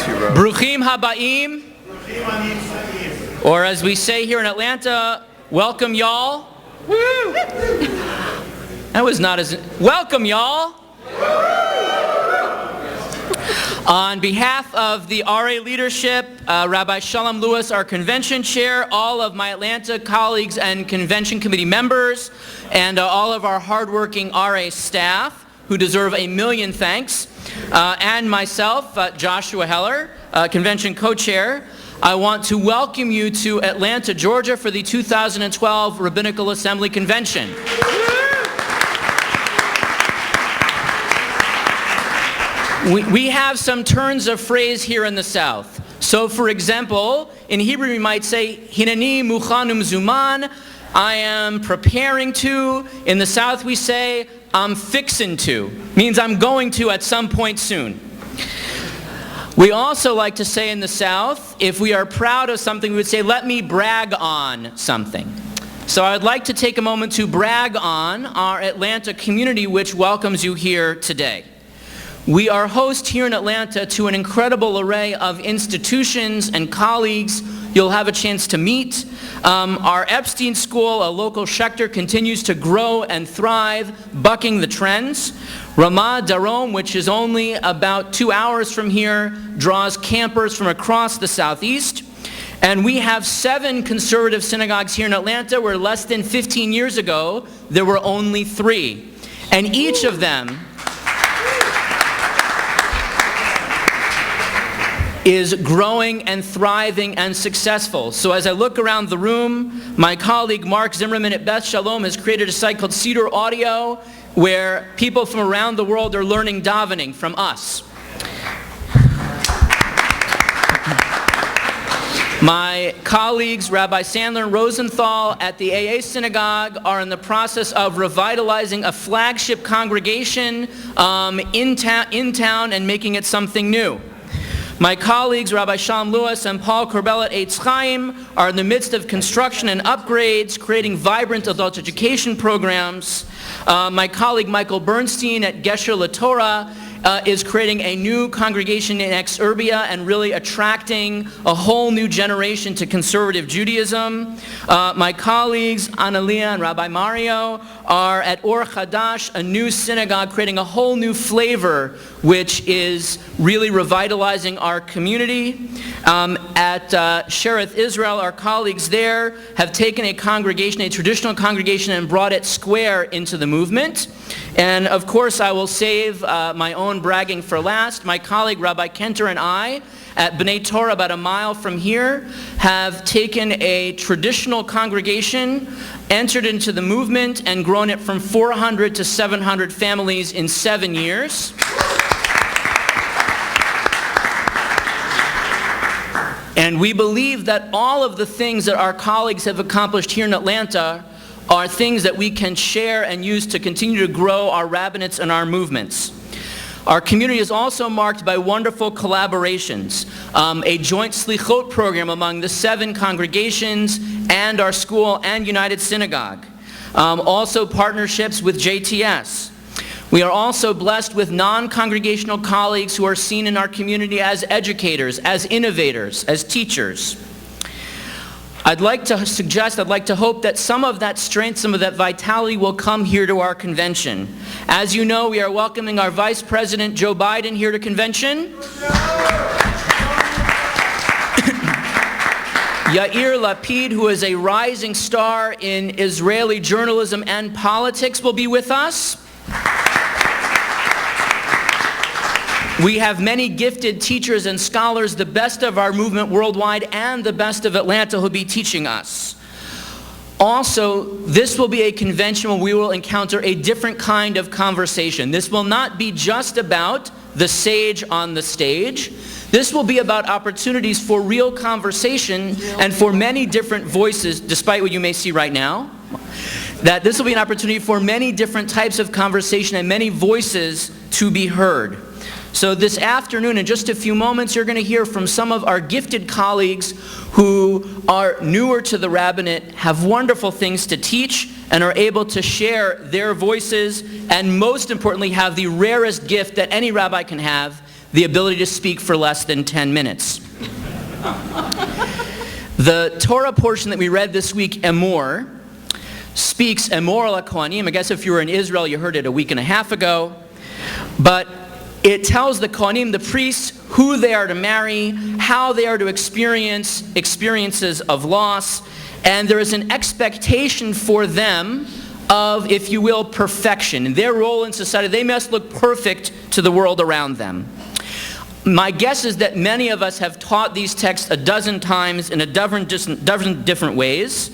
Bruchim habaim. Or as we say here in Atlanta, welcome y'all. Woo! That was not as... Welcome y'all. On behalf of the RA leadership, Rabbi Shalom Lewis, our convention chair, all of my Atlanta colleagues and convention committee members, and all of our hardworking RA staff, who deserve a million thanks, and myself, Joshua Heller, convention co-chair, I want to welcome you to Atlanta, Georgia for the 2012 Rabbinical Assembly Convention. We have some turns of phrase here in the South. So for example, in Hebrew we might say, Hineni muchanum zuman, I am preparing to. In the South we say, I'm fixin' to. Means I'm going to at some point soon. We also like to say in the South, if we are proud of something, we would say, let me brag on something. So I'd like to take a moment to brag on our Atlanta community, which welcomes you here today. We are host here in Atlanta to an incredible array of institutions and colleagues you'll have a chance to meet. Our Epstein School, a local sector, continues to grow and thrive, bucking the trends. Ramah Darom, which is only about 2 hours from here, draws campers from across the Southeast. And we have 7 conservative synagogues here in Atlanta, where less than 15 years ago, there were only 3. And each of them is growing and thriving and successful. So as I look around the room, my colleague Mark Zimmerman at Beth Shalom has created a site called Cedar Audio, where people from around the world are learning davening from us. My colleagues, Rabbi Sandler and Rosenthal at the AA Synagogue, are in the process of revitalizing a flagship congregation in town and making it something new. My colleagues, Rabbi Shalom Lewis and Paul Corbell at Eitz Chaim, are in the midst of construction and upgrades, creating vibrant adult education programs. My colleague Michael Bernstein at Gesher LaTorah is creating a new congregation in Exurbia and really attracting a whole new generation to conservative Judaism. My colleagues Analia and Rabbi Mario are at Or Chadash, a new synagogue, creating a whole new flavor, which is really revitalizing our community. At Shereth Israel, our colleagues there have taken a congregation, a traditional congregation, and brought it square into the movement. And of course, I will save my own bragging for last. My colleague Rabbi Kenter and I at B'nai Torah, about a mile from here, have taken a traditional congregation, entered into the movement, and grown it from 400 to 700 families in 7 years. And we believe that all of the things that our colleagues have accomplished here in Atlanta are things that we can share and use to continue to grow our rabbinates and our movements. Our community is also marked by wonderful collaborations, a joint slichot program among the 7 congregations and our school and United Synagogue. Also partnerships with JTS. We are also blessed with non-congregational colleagues who are seen in our community as educators, as innovators, as teachers. I'd like to hope that some of that strength, some of that vitality will come here to our convention. As you know, we are welcoming our Vice President Joe Biden here to convention. Yair Lapid, who is a rising star in Israeli journalism and politics, will be with us. We have many gifted teachers and scholars, the best of our movement worldwide and the best of Atlanta, who will be teaching us. Also, this will be a convention where we will encounter a different kind of conversation. This will not be just about the sage on the stage. This will be about opportunities for real conversation and for many different voices, despite what you may see right now. That this will be an opportunity for many different types of conversation and many voices to be heard. So this afternoon, in just a few moments, you're going to hear from some of our gifted colleagues who are newer to the rabbinate, have wonderful things to teach, and are able to share their voices, and most importantly, have the rarest gift that any rabbi can have, the ability to speak for less than 10 minutes. The Torah portion that we read this week, Emor, speaks Emor al Kohanim. I guess if you were in Israel, you heard it a week and a half ago. But it tells the Kohanim, the priests, who they are to marry, how they are to experience experiences of loss, and there is an expectation for them of, if you will, perfection. In their role in society, they must look perfect to the world around them. My guess is that many of us have taught these texts a dozen times in a dozen different ways.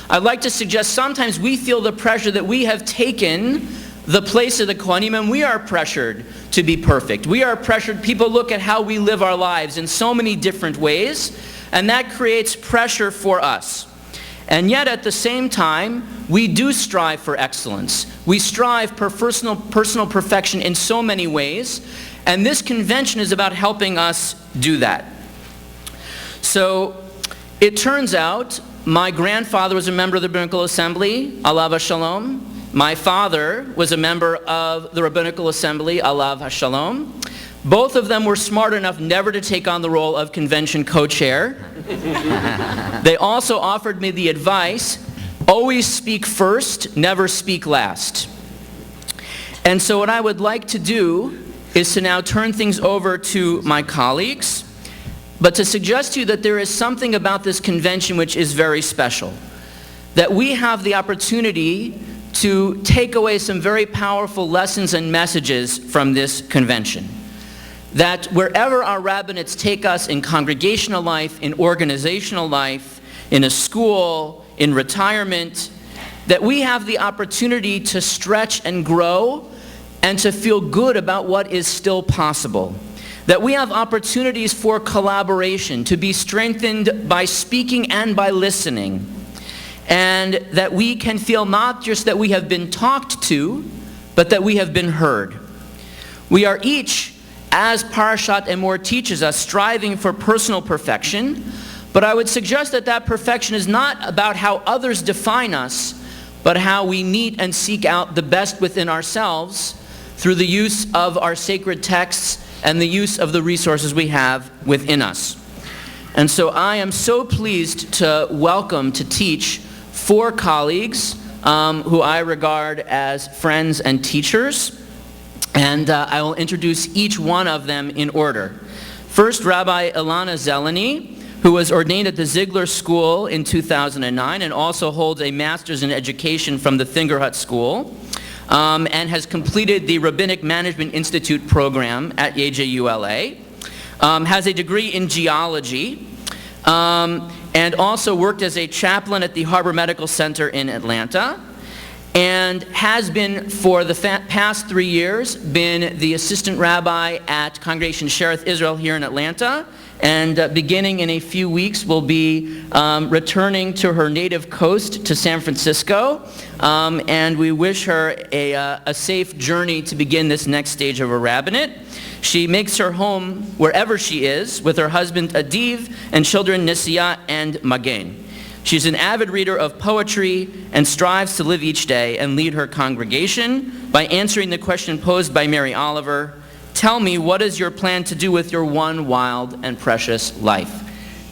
I'd like to suggest sometimes we feel the pressure that we have taken the place of the Kohanim, and we are pressured to be perfect. We are pressured. People look at how we live our lives in so many different ways, and that creates pressure for us. And yet, at the same time, we do strive for excellence. We strive for personal perfection in so many ways, and this convention is about helping us do that. So, it turns out, my grandfather was a member of the Rabbinical Assembly, Alav HaShalom. My father was a member of the Rabbinical Assembly, Alav HaShalom. Both of them were smart enough never to take on the role of convention co-chair. They also offered me the advice, always speak first, never speak last. And so what I would like to do is to now turn things over to my colleagues, but to suggest to you that there is something about this convention which is very special. That we have the opportunity to take away some very powerful lessons and messages from this convention. That wherever our rabbinates take us in congregational life, in organizational life, in a school, in retirement, that we have the opportunity to stretch and grow and to feel good about what is still possible. That we have opportunities for collaboration, to be strengthened by speaking and by listening. And that we can feel not just that we have been talked to, but that we have been heard. We are each, as Parashat Emor teaches us, striving for personal perfection, but I would suggest that that perfection is not about how others define us, but how we meet and seek out the best within ourselves through the use of our sacred texts and the use of the resources we have within us. And so I am so pleased to welcome to teach 4 colleagues who I regard as friends and teachers. And I will introduce each one of them in order. First, Rabbi Elana Zelony, who was ordained at the Ziegler School in 2009 and also holds a master's in education from the Thingerhut School, and has completed the Rabbinic Management Institute program at AJULA, has a degree in geology, and also worked as a chaplain at the Harbor Medical Center in Atlanta, and has been for the past 3 years been the assistant rabbi at Congregation Shereth Israel here in Atlanta, and beginning in a few weeks will be returning to her native coast to San Francisco, and we wish her a safe journey to begin this next stage of her rabbinate. She makes her home wherever she is with her husband Adiv and children Nisia and Magen. She's an avid reader of poetry and strives to live each day and lead her congregation by answering the question posed by Mary Oliver, "Tell me, what is your plan to do with your one wild and precious life?"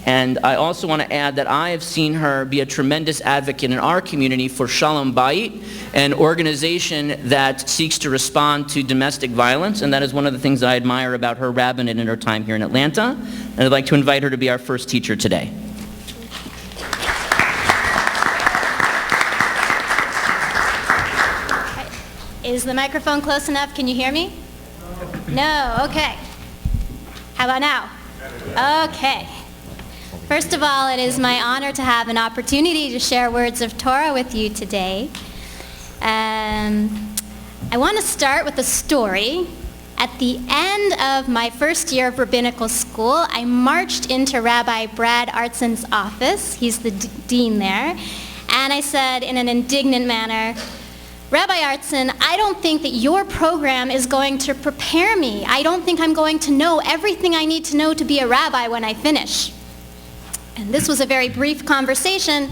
And I also want to add that I have seen her be a tremendous advocate in our community for Shalom Bayit, an organization that seeks to respond to domestic violence, and that is one of the things that I admire about her rabbinate and her time here in Atlanta. And I'd like to invite her to be our first teacher today. Is the microphone close enough? Can you hear me? No? Okay. How about now? Okay. First of all, it is my honor to have an opportunity to share words of Torah with you today. I want to start with a story. At the end of my first year of rabbinical school, I marched into Rabbi Brad Artsen's office. He's the dean there. And I said in an indignant manner, "Rabbi Artsen, I don't think that your program is going to prepare me. I don't think I'm going to know everything I need to know to be a rabbi when I finish." And this was a very brief conversation.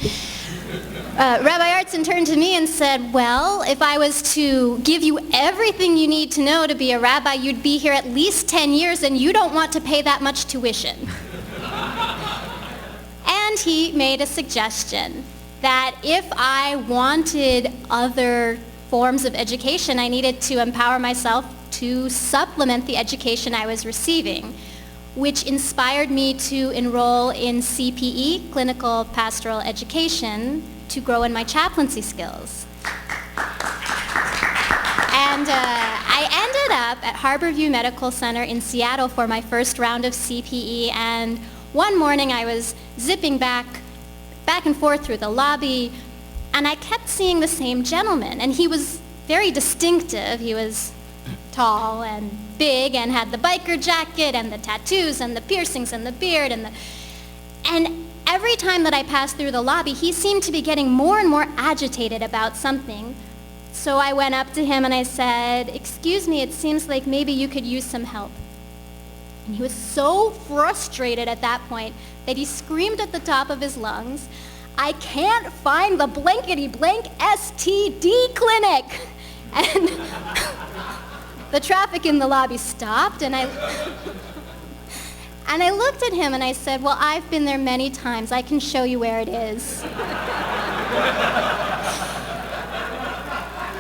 Rabbi Artson turned to me and said, well, if I was to give you everything you need to know to be a rabbi, you'd be here at least 10 years, and you don't want to pay that much tuition. And he made a suggestion that if I wanted other forms of education, I needed to empower myself to supplement the education I was receiving, which inspired me to enroll in CPE, Clinical Pastoral Education, to grow in my chaplaincy skills. And I ended up at Harborview Medical Center in Seattle for my first round of CPE, and one morning I was zipping back and forth through the lobby, and I kept seeing the same gentleman, and he was very distinctive. He was tall and big and had the biker jacket and the tattoos and the piercings and the beard and every time that I passed through the lobby, he seemed to be getting more and more agitated about something. So I went up to him and I said, "Excuse me, it seems like maybe you could use some help." And he was so frustrated at that point that he screamed at the top of his lungs, "I can't find the blankety-blank STD clinic!" And the traffic in the lobby stopped, and I looked at him and I said, "Well, I've been there many times. I can show you where it is."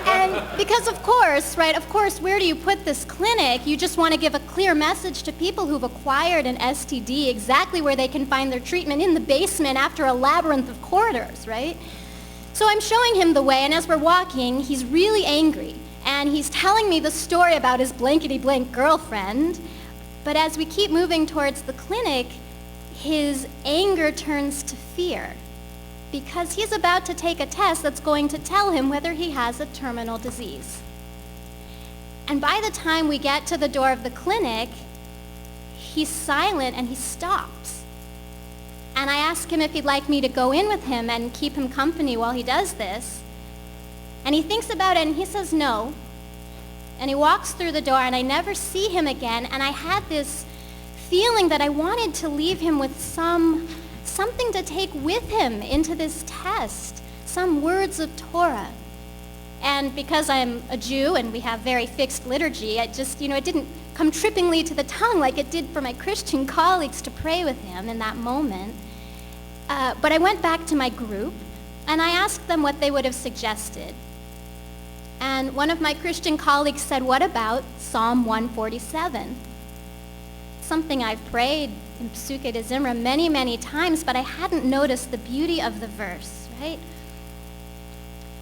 And because of course, where do you put this clinic? You just want to give a clear message to people who've acquired an STD exactly where they can find their treatment, in the basement after a labyrinth of corridors, right? So I'm showing him the way, and as we're walking, he's really angry. And he's telling me the story about his blankety-blank girlfriend. But as we keep moving towards the clinic, his anger turns to fear, because he's about to take a test that's going to tell him whether he has a terminal disease. And by the time we get to the door of the clinic, he's silent and he stops. And I ask him if he'd like me to go in with him and keep him company while he does this. And he thinks about it and he says no. And he walks through the door and I never see him again. And I had this feeling that I wanted to leave him with something to take with him into this test, some words of Torah. And because I'm a Jew and we have very fixed liturgy, it didn't come trippingly to the tongue like it did for my Christian colleagues to pray with him in that moment. But I went back to my group and I asked them what they would have suggested. And one of my Christian colleagues said, "What about Psalm 147? Something I've prayed in Psuke de Zimra many, many times, but I hadn't noticed the beauty of the verse, right?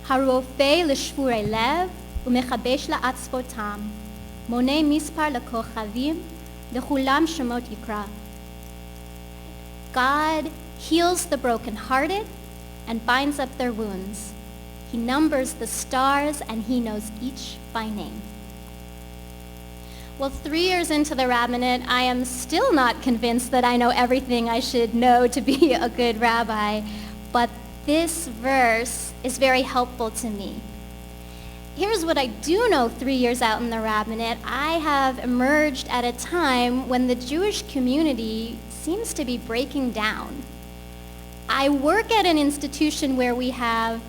Harofei l'shvurei lev u'mechabesh la'atzvotam, monei mispar l'kochavim, l'chulam shemot yikra." God heals the brokenhearted and binds up their wounds. He numbers the stars and he knows each by name. Well, 3 years into the rabbinate, I am still not convinced that I know everything I should know to be a good rabbi, but this verse is very helpful to me. Here's what I do know 3 years out in the rabbinate. I have emerged at a time when the Jewish community seems to be breaking down. I work at an institution where we have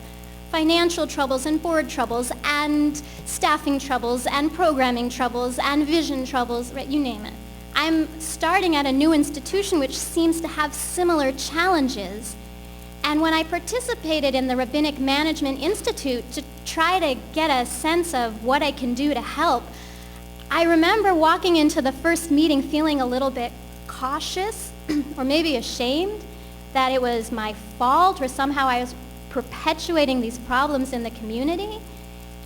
financial troubles and board troubles and staffing troubles and programming troubles and vision troubles, right, you name it. I'm starting at a new institution which seems to have similar challenges. And when I participated in the Rabbinic Management Institute to try to get a sense of what I can do to help, I remember walking into the first meeting feeling a little bit cautious or maybe ashamed that it was my fault or somehow I was perpetuating these problems in the community.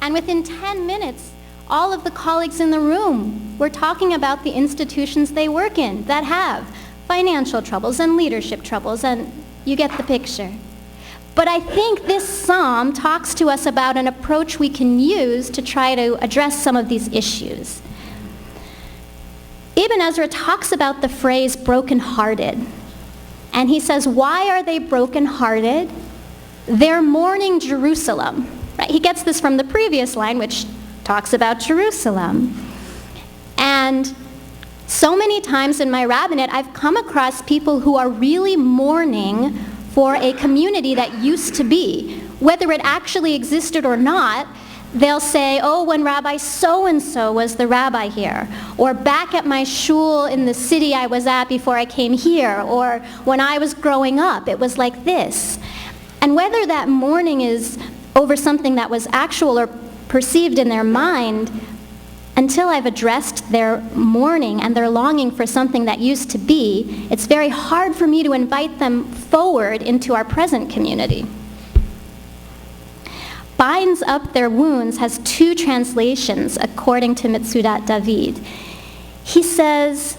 And within 10 minutes, all of the colleagues in the room were talking about the institutions they work in that have financial troubles and leadership troubles, and you get the picture. But I think this psalm talks to us about an approach we can use to try to address some of these issues. Ibn Ezra talks about the phrase brokenhearted, and he says, why are they brokenhearted? They're mourning Jerusalem. Right? He gets this from the previous line, which talks about Jerusalem. And so many times in my rabbinate, I've come across people who are really mourning for a community that used to be whether it actually existed or not, they'll say, oh, when Rabbi so-and-so was the rabbi here, or back at my shul in the city I was at before I came here, or when I was growing up, it was like this. And whether that mourning is over something that was actual or perceived in their mind, until I've addressed their mourning and their longing for something that used to be, it's very hard for me to invite them forward into our present community. Binds up their wounds has two translations according to Mitzudat David. He says,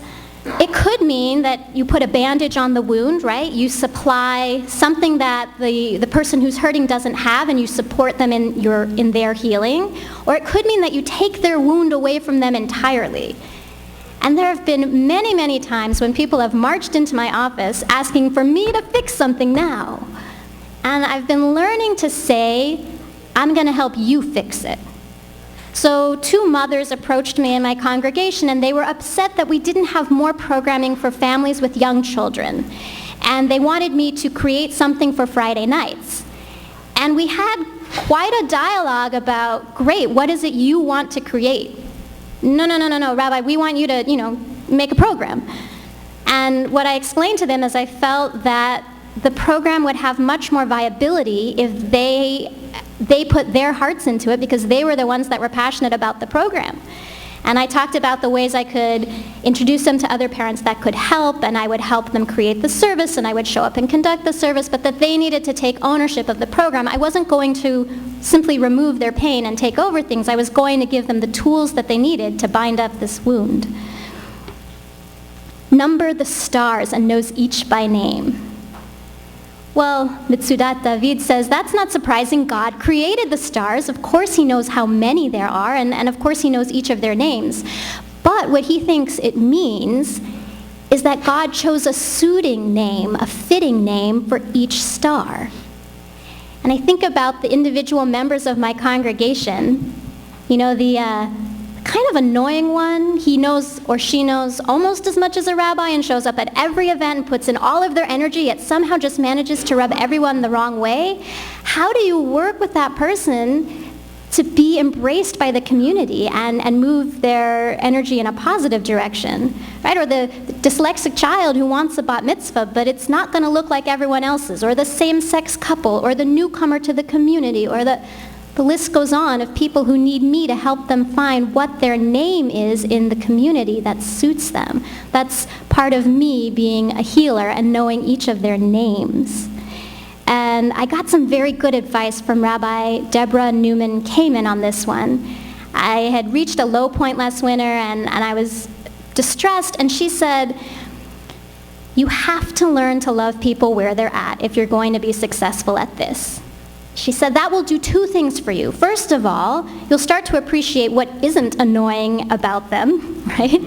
it could mean that you put a bandage on the wound, right? You supply something that the person who's hurting doesn't have, and you support them in their healing. Or it could mean that you take their wound away from them entirely. And there have been many, many times when people have marched into my office asking for me to fix something now. And I've been learning to say, I'm going to help you fix it. So 2 mothers approached me in my congregation, and they were upset that we didn't have more programming for families with young children. And they wanted me to create something for Friday nights. And we had quite a dialogue about, great, what is it you want to create? No, Rabbi, we want you to, make a program. And what I explained to them is I felt that the program would have much more viability if they put their hearts into it, because they were the ones that were passionate about the program. And I talked about the ways I could introduce them to other parents that could help, and I would help them create the service, and I would show up and conduct the service, but that they needed to take ownership of the program. I wasn't going to simply remove their pain and take over things. I was going to give them the tools that they needed to bind up this wound. Number the stars and knows each by name. Well, Mitzudat David says, that's not surprising. God created the stars. Of course he knows how many there are, and of course he knows each of their names. But what he thinks it means is that God chose a suiting name, a fitting name for each star. And I think about the individual members of my congregation, the kind of annoying one. He knows or she knows almost as much as a rabbi and shows up at every event and puts in all of their energy, yet somehow just manages to rub everyone the wrong way. How do you work with that person to be embraced by the community and move their energy in a positive direction, right? Or the dyslexic child who wants a bat mitzvah, but it's not going to look like everyone else's, or the same-sex couple, or the newcomer to the community, or the list goes on of people who need me to help them find what their name is in the community that suits them. That's part of me being a healer and knowing each of their names. And I got some very good advice from Rabbi Deborah Newman Kamen on this one. I had reached a low point last winter, and I was distressed, and she said, you have to learn to love people where they're at if you're going to be successful at this. She said that will do 2 things for you. First of all, you'll start to appreciate what isn't annoying about them, right?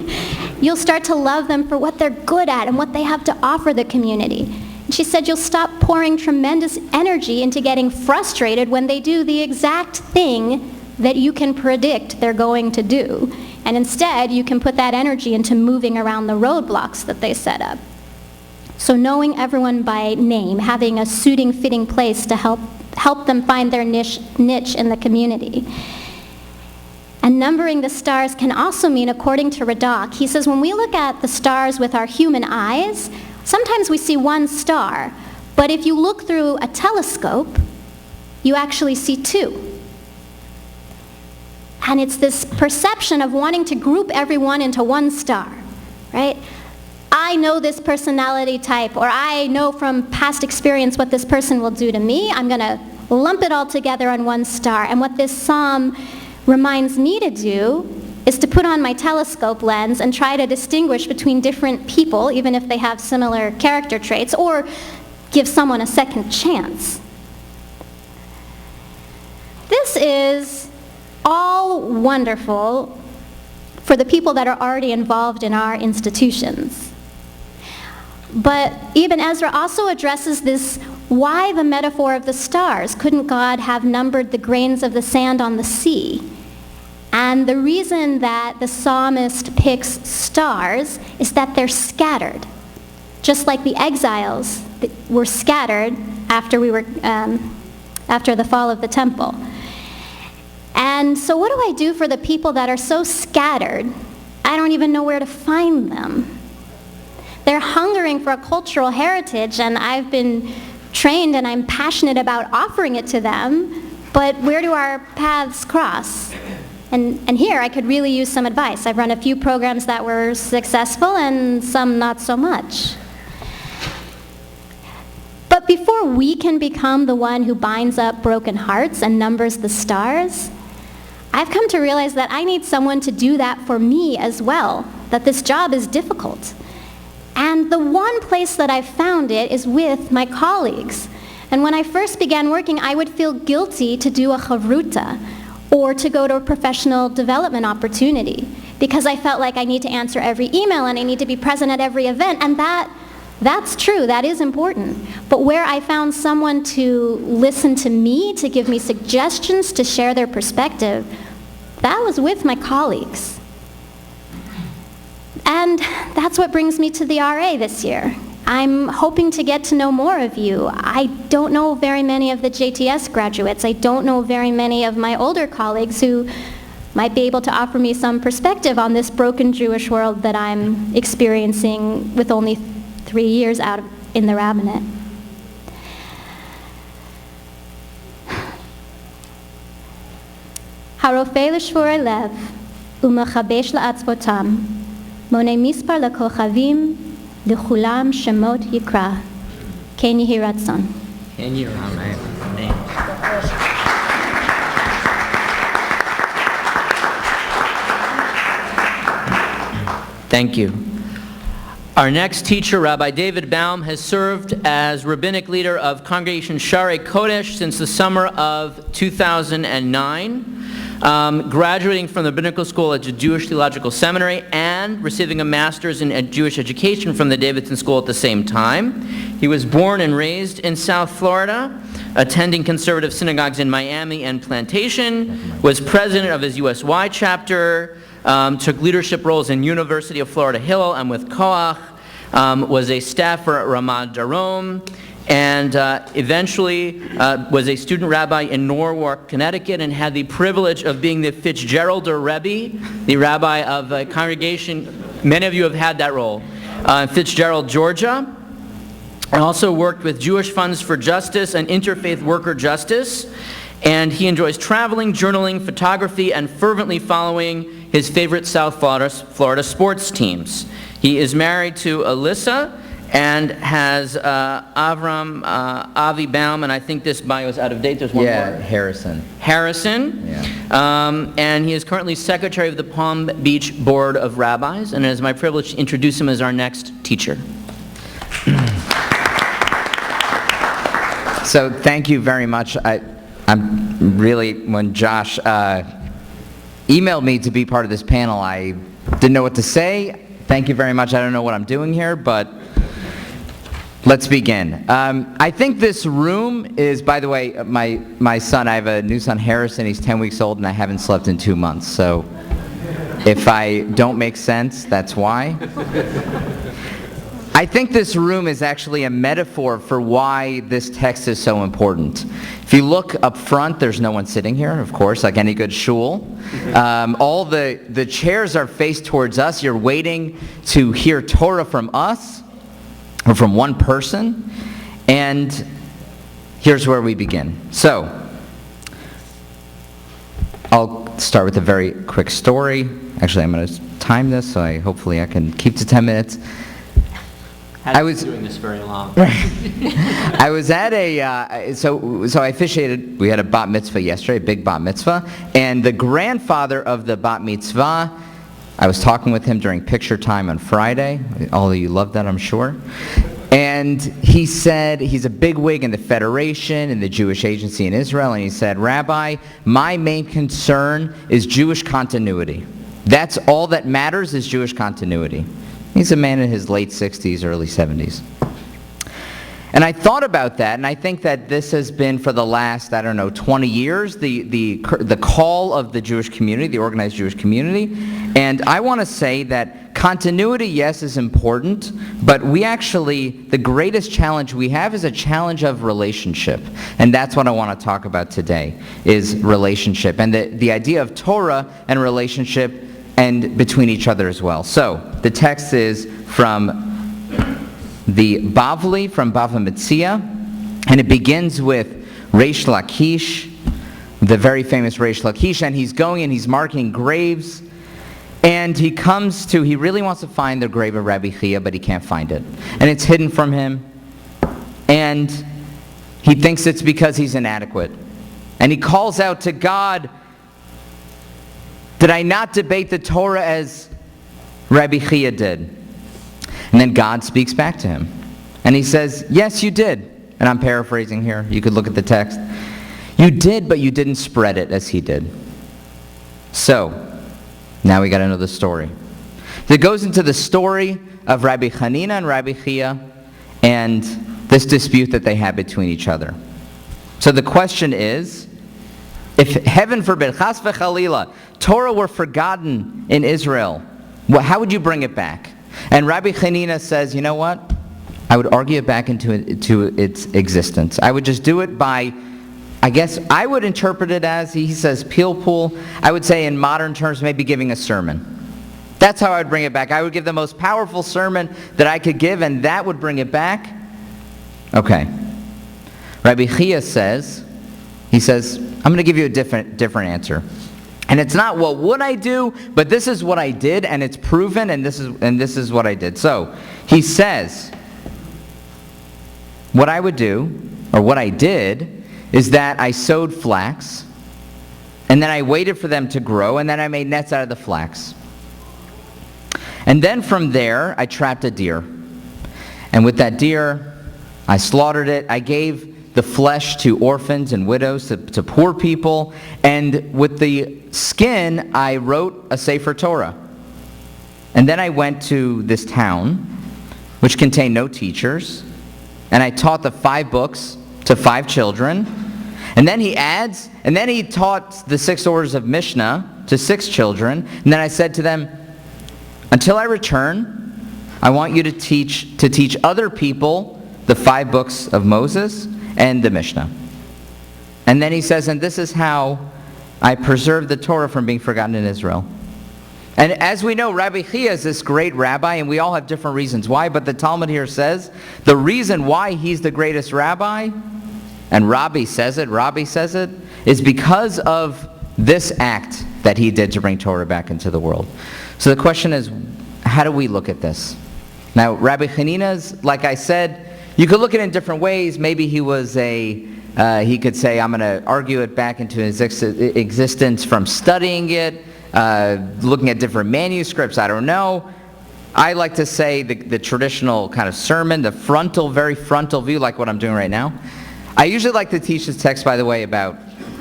You'll start to love them for what they're good at and what they have to offer the community. And she said you'll stop pouring tremendous energy into getting frustrated when they do the exact thing that you can predict they're going to do. And instead, you can put that energy into moving around the roadblocks that they set up. So knowing everyone by name, having a suiting, fitting place to help them find their niche in the community. And numbering the stars can also mean, according to Radak, he says when we look at the stars with our human eyes, sometimes we see one star, but if you look through a telescope, you actually see 2. And it's this perception of wanting to group everyone into one star, right? I know this personality type, or I know from past experience what this person will do to me. I'm going to lump it all together on one star. And what this psalm reminds me to do is to put on my telescope lens and try to distinguish between different people, even if they have similar character traits, or give someone a second chance. This is all wonderful for the people that are already involved in our institutions. But Ibn Ezra also addresses this, why the metaphor of the stars? Couldn't God have numbered the grains of the sand on the sea? And the reason that the psalmist picks stars is that they're scattered. Just like the exiles that were scattered after we were after the fall of the temple. And so what do I do for the people that are so scattered, I don't even know where to find them? They're hungering for a cultural heritage, and I've been trained and I'm passionate about offering it to them, but where do our paths cross? And here I could really use some advice. I've run a few programs that were successful and some not so much. But before we can become the one who binds up broken hearts and numbers the stars, I've come to realize that I need someone to do that for me as well, that this job is difficult. And the one place that I've found it is with my colleagues. And when I first began working, I would feel guilty to do a chavruta, or to go to a professional development opportunity, because I felt like I need to answer every email and I need to be present at every event, and that's true, that is important. But where I found someone to listen to me, to give me suggestions, to share their perspective, that was with my colleagues. And that's what brings me to the RA this year. I'm hoping to get to know more of you. I don't know very many of the JTS graduates. I don't know very many of my older colleagues who might be able to offer me some perspective on this broken Jewish world that I'm experiencing with only 3 years out in the rabbinate. הרופא לשבורי לב ומחבש לעצבותם, מונה מספר לכוכבים, לכולם שמות יקרא. כן יהי רצון. כן יהי רצון. Thank you. Our next teacher, Rabbi David Baum, has served as rabbinic leader of Congregation Sharei Kodesh since the summer of 2009. Graduating from the Rabbinical School at the Jewish Theological Seminary and receiving a master's in Jewish education from the Davidson School at the same time. He was born and raised in South Florida, attending conservative synagogues in Miami and Plantation, was president of his USY chapter, took leadership roles in University of Florida Hillel and with Koach, was a staffer at Ramad Darom, and eventually was a student rabbi in Norwalk, Connecticut, and had the privilege of being the Fitzgerald Rebbe, the rabbi of a congregation. Many of you have had that role. Fitzgerald, Georgia. And also worked with Jewish Funds for Justice and Interfaith Worker Justice. And he enjoys traveling, journaling, photography, and fervently following his favorite South Florida sports teams. He is married to Alyssa and has Avram, Avi Baum, and I think this bio is out of date. There's one more. Harrison. Yeah. And he is currently secretary of the Palm Beach Board of Rabbis, and it is my privilege to introduce him as our next teacher. So thank you very much. I'm really, when Josh emailed me to be part of this panel, I didn't know what to say. Thank you very much. I don't know what I'm doing here, but let's begin. I think this room is, by the way, my son, I have a new son, Harrison. He's 10 weeks old, and I haven't slept in 2 months. So if I don't make sense, that's why. I think this room is actually a metaphor for why this text is so important. If you look up front, there's no one sitting here, of course, like any good shul. All the chairs are faced towards us. You're waiting to hear Torah from us, or from one person. And here's where we begin. So, I'll start with a very quick story. Actually, I'm going to time this, so hopefully I can keep to 10 minutes. I was doing this very long. I was at so I officiated. We had a bat mitzvah yesterday, a big bat mitzvah, and the grandfather of the bat mitzvah, I was talking with him during picture time on Friday. All of you love that, I'm sure. And he said, he's a bigwig in the Federation, in the Jewish Agency in Israel, and he said, Rabbi, my main concern is Jewish continuity. That's all that matters, is Jewish continuity. He's a man in his late 60s, early 70s. And I thought about that, and I think that this has been for the last, 20 years, the call of the Jewish community, the organized Jewish community. And I want to say that continuity, yes, is important, but the greatest challenge we have is a challenge of relationship. And that's what I want to talk about today, is relationship. And the idea of Torah and relationship and between each other as well. So, the text is from the Bavli, from Bava Metzia, and it begins with Reish Lakish, the very famous Reish Lakish, and he's going and he's marking graves, and he really wants to find the grave of Rabbi Chia, but he can't find it. And it's hidden from him, and he thinks it's because he's inadequate. And he calls out to God, "Did I not debate the Torah as Rabbi Chia did?" And then God speaks back to him. And he says, "Yes, you did." And I'm paraphrasing here. You could look at the text. "You did, but you didn't spread it as he did." So, now we got to know the story. It goes into the story of Rabbi Hanina and Rabbi Chia and this dispute that they had between each other. So the question is, if heaven forbid, chas v'chalila, Torah were forgotten in Israel, how would you bring it back? And Rabbi Hanina says, you know what? I would argue it back into its existence. I would just do it by, I guess, I would interpret it as, he says, pilpul. I would say in modern terms, maybe giving a sermon. That's how I would bring it back. I would give the most powerful sermon that I could give, and that would bring it back. Okay. Rabbi Chia says, I'm going to give you a different answer. And it's not what would I do, but this is what I did, and it's proven, and this is what I did. So he says, what I would do, or what I did, is that I sowed flax, and then I waited for them to grow, and then I made nets out of the flax. And then from there, I trapped a deer. And with that deer, I slaughtered it. I gave the flesh to orphans and widows, to poor people. And with the skin, I wrote a Sefer Torah. And then I went to this town, which contained no teachers, and I taught the 5 books to 5 children. And then he taught the 6 orders of Mishnah to 6 children. And then I said to them, until I return, I want you to teach other people the 5 books of Moses and the Mishnah. And then he says, and this is how I preserved the Torah from being forgotten in Israel. And as we know, Rabbi Chia is this great rabbi, and we all have different reasons why, but the Talmud here says the reason why he's the greatest rabbi, and Rabbi says it, is because of this act that he did to bring Torah back into the world. So the question is, how do we look at this? Now, Rabbi Hanina's, like I said, you could look at it in different ways. Maybe he was he could say, I'm going to argue it back into his existence from studying it, looking at different manuscripts. I don't know. I like to say the traditional kind of sermon, the very frontal view, like what I'm doing right now. I usually like to teach this text, by the way,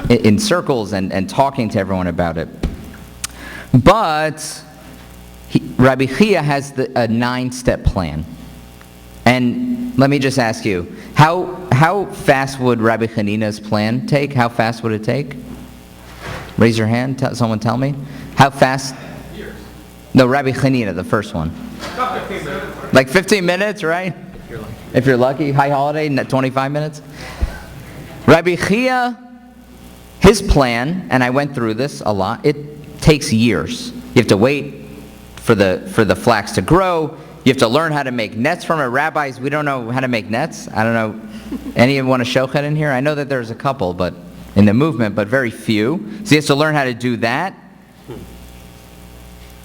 in circles and talking to everyone about it. But Rabbi Chia has a 9-step plan. And let me just ask you, how fast would Rabbi Hanina's plan take? How fast would it take? Raise your hand. Someone tell me. How fast? Years. No, Rabbi Hanina, the first one. About 15 minutes. Like 15 minutes, right? If you're lucky. If you're lucky. High holiday, 25 minutes. Rabbi Chia, his plan, and I went through this a lot, it takes years. You have to wait for the flax to grow. You have to learn how to make nets from it. Rabbis, we don't know how to make nets. I don't know. Anyone want a shochet in here? I know that there's a couple, but in the movement, but very few. So he has to learn how to do that.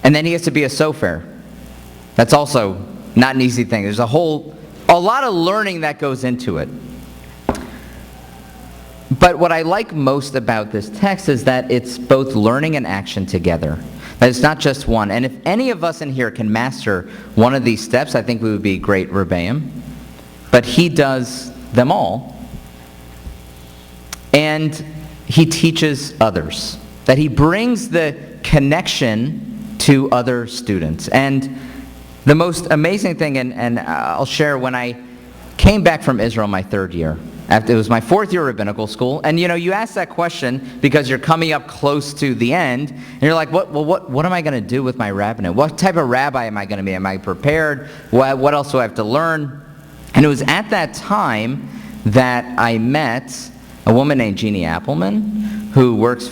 And then he has to be a sofer. That's also not an easy thing. There's a lot of learning that goes into it. But what I like most about this text is that it's both learning and action together. That it's not just one. And if any of us in here can master one of these steps, I think we would be great Rebbeim. But he does them all. And he teaches others. That he brings the connection to other students. And the most amazing thing, and I'll share, when I came back from Israel my third year. It was my fourth year of rabbinical school, and you ask that question because you're coming up close to the end, and you're like, what am I going to do with my rabbinate? What type of rabbi am I going to be? Am I prepared? What else do I have to learn? And it was at that time that I met a woman named Jeannie Appelman, who works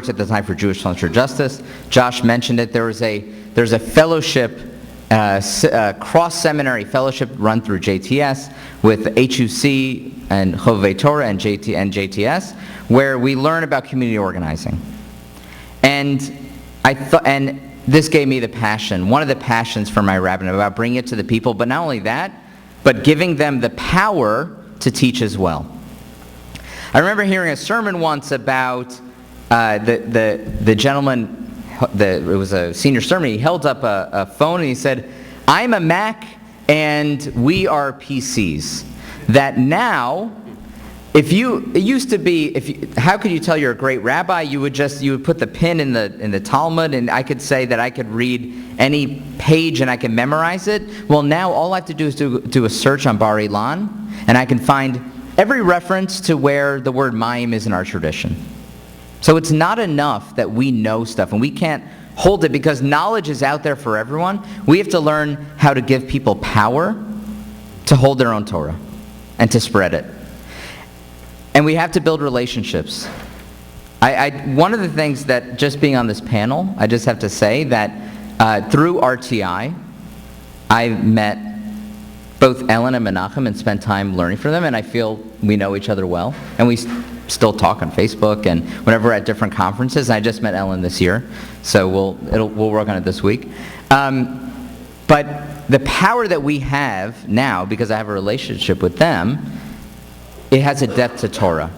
at the time for Jewish Philanthropy Justice. Josh mentioned it. There's a fellowship, cross-seminary fellowship run through JTS with HUC and Chovei Torah and JTS, where we learn about community organizing. And this gave me the passion, one of the passions for my rabbinate, about bringing it to the people, but not only that, but giving them the power to teach as well. I remember hearing a sermon once about the gentleman, it was a senior sermon, he held up a phone and he said, "I'm a Mac and we are PCs." That now, how could you tell you're a great rabbi? You would put the pin in the Talmud, and I could say that I could read any page and I can memorize it. Well, now all I have to do is do a search on Bar Ilan, and I can find every reference to where the word mayim is in our tradition. So it's not enough that we know stuff, and we can't hold it because knowledge is out there for everyone. We have to learn how to give people power to hold their own Torah and to spread it. And we have to build relationships. One of the things that, just being on this panel, I just have to say that through RTI, I met both Elana and Menachem and spent time learning from them, and I feel we know each other well. And we still talk on Facebook, and whenever we're at different conferences. I just met Ellen this year, so we'll work on it this week. But the power that we have now, because I have a relationship with them, it has a depth to Torah.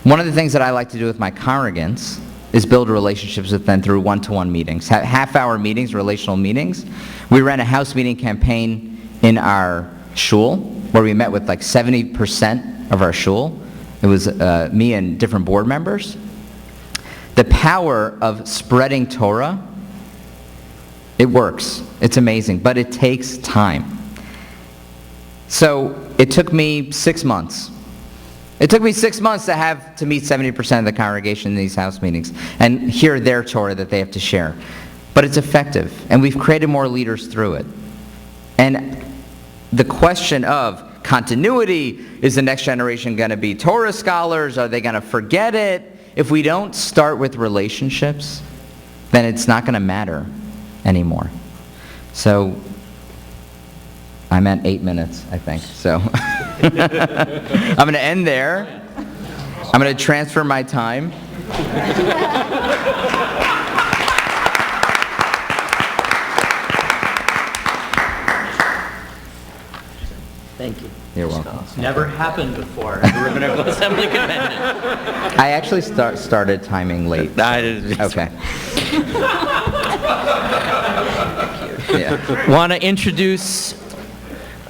One of the things that I like to do with my congregants is build relationships with them through one-to-one meetings, half-hour meetings, relational meetings. We ran a house meeting campaign in our shul where we met with like 70% of our shul. It was me and different board members. The power of spreading Torah, it works. It's amazing, but it takes time. So it took me 6 months. It took me 6 months to meet 70% of the congregation in these house meetings and hear their Torah that they have to share. But it's effective, and we've created more leaders through it. And the question of continuity, is the next generation going to be Torah scholars? Are they going to forget it? If we don't start with relationships, then it's not going to matter anymore. So I'm at 8 minutes, I think. So I'm going to end there. I'm going to transfer my time. Thank you. You're welcome. Never happened before at the Rabbinical Assembly Convention. I actually started timing late. Okay. Yeah. Want to introduce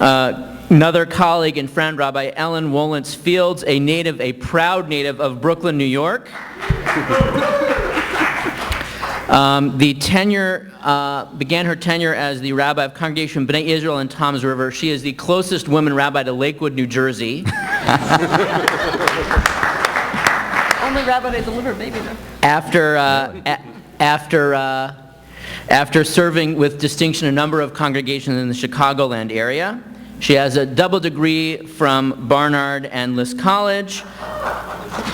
another colleague and friend, Rabbi Wolintz-Fields, a proud native of Brooklyn, New York. Began her tenure as the rabbi of Congregation B'nai Israel in Toms River. She is the closest woman rabbi to Lakewood, New Jersey. Only rabbi to deliver baby there. After serving with distinction a number of congregations in the Chicagoland area, she has a double degree from Barnard and Liss College,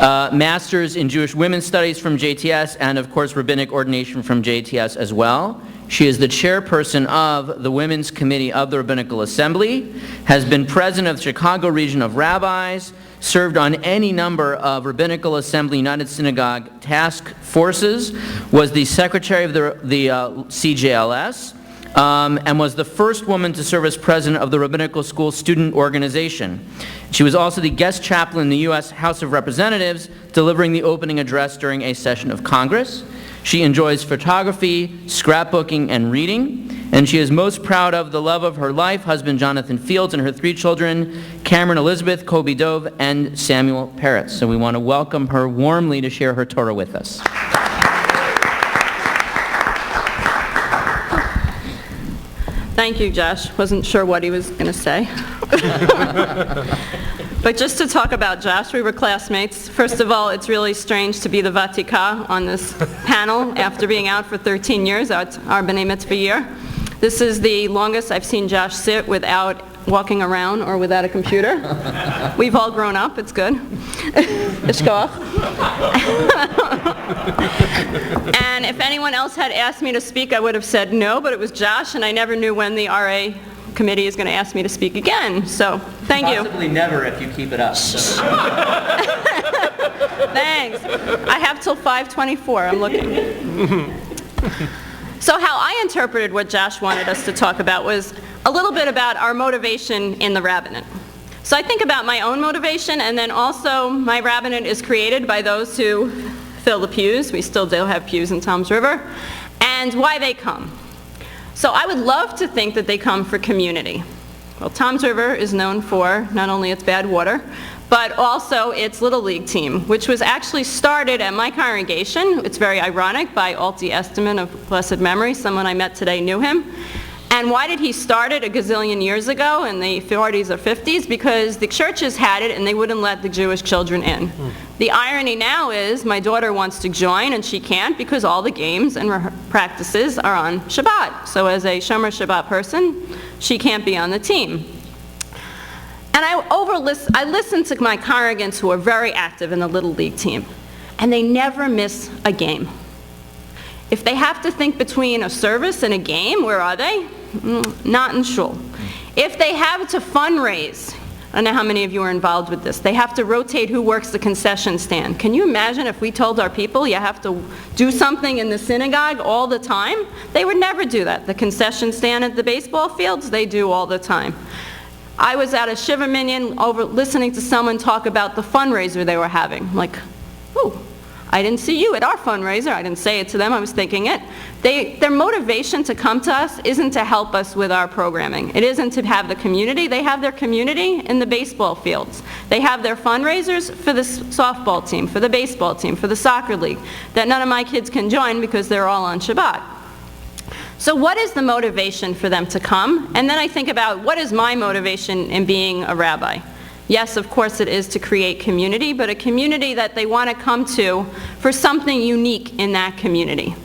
master's in Jewish Women's Studies from JTS, and of course rabbinic ordination from JTS as well. She is the chairperson of the Women's Committee of the Rabbinical Assembly, has been president of the Chicago Region of Rabbis, served on any number of Rabbinical Assembly United Synagogue task forces, was the secretary of the CJLS, and was the first woman to serve as president of the Rabbinical School Student Organization. She was also the guest chaplain in the U.S. House of Representatives, delivering the opening address during a session of Congress. She enjoys photography, scrapbooking, and reading, and she is most proud of the love of her life, husband Jonathan Fields, and her 3 children, Cameron Elizabeth, Kobe Dove, and Samuel Peretz. So we want to welcome her warmly to share her Torah with us. Thank you, Josh. Wasn't sure what he was going to say. But just to talk about Josh, we were classmates. First of all, it's really strange to be the Vatika on this panel after being out for 13 years, our B'nai Mitzvah year. This is the longest I've seen Josh sit without walking around or without a computer. We've all grown up, it's good. Ishkoach. And if anyone else had asked me to speak, I would have said no, but it was Josh, and I never knew when the RA committee is going to ask me to speak again. So, thank you. Possibly never if you keep it up. Thanks. I have till 5:24, I'm looking. So how I interpreted what Josh wanted us to talk about was a little bit about our motivation in the rabbinate. So I think about my own motivation, and then also my rabbinate is created by those who fill the pews. We still do have pews in Toms River. And why they come. So I would love to think that they come for community. Well, Toms River is known for not only its bad water, but also its Little League team, which was actually started at my congregation. It's very ironic, by Alti Esteman of blessed memory. Someone I met today knew him. And why did he start it a gazillion years ago in the 40s or 50s? Because the churches had it and they wouldn't let the Jewish children in. The irony now is my daughter wants to join and she can't because all the games and practices are on Shabbat. So as a Shomer Shabbat person, she can't be on the team. And I listen to my congregants who are very active in the Little League team, and they never miss a game. If they have to think between a service and a game, where are they? Not in shul. If they have to fundraise, I don't know how many of you are involved with this, they have to rotate who works the concession stand. Can you imagine if we told our people you have to do something in the synagogue all the time? They would never do that. The concession stand at the baseball fields, they do all the time. I was at a Shiva Minyan listening to someone talk about the fundraiser they were having. I'm like, ooh, I didn't see you at our fundraiser. I didn't say it to them, I was thinking it. Their motivation to come to us isn't to help us with our programming. It isn't to have the community. They have their community in the baseball fields. They have their fundraisers for the softball team, for the baseball team, for the soccer league, that none of my kids can join because they're all on Shabbat. So what is the motivation for them to come? And then I think about, what is my motivation in being a rabbi? Yes, of course it is to create community, but a community that they want to come to for something unique in that community.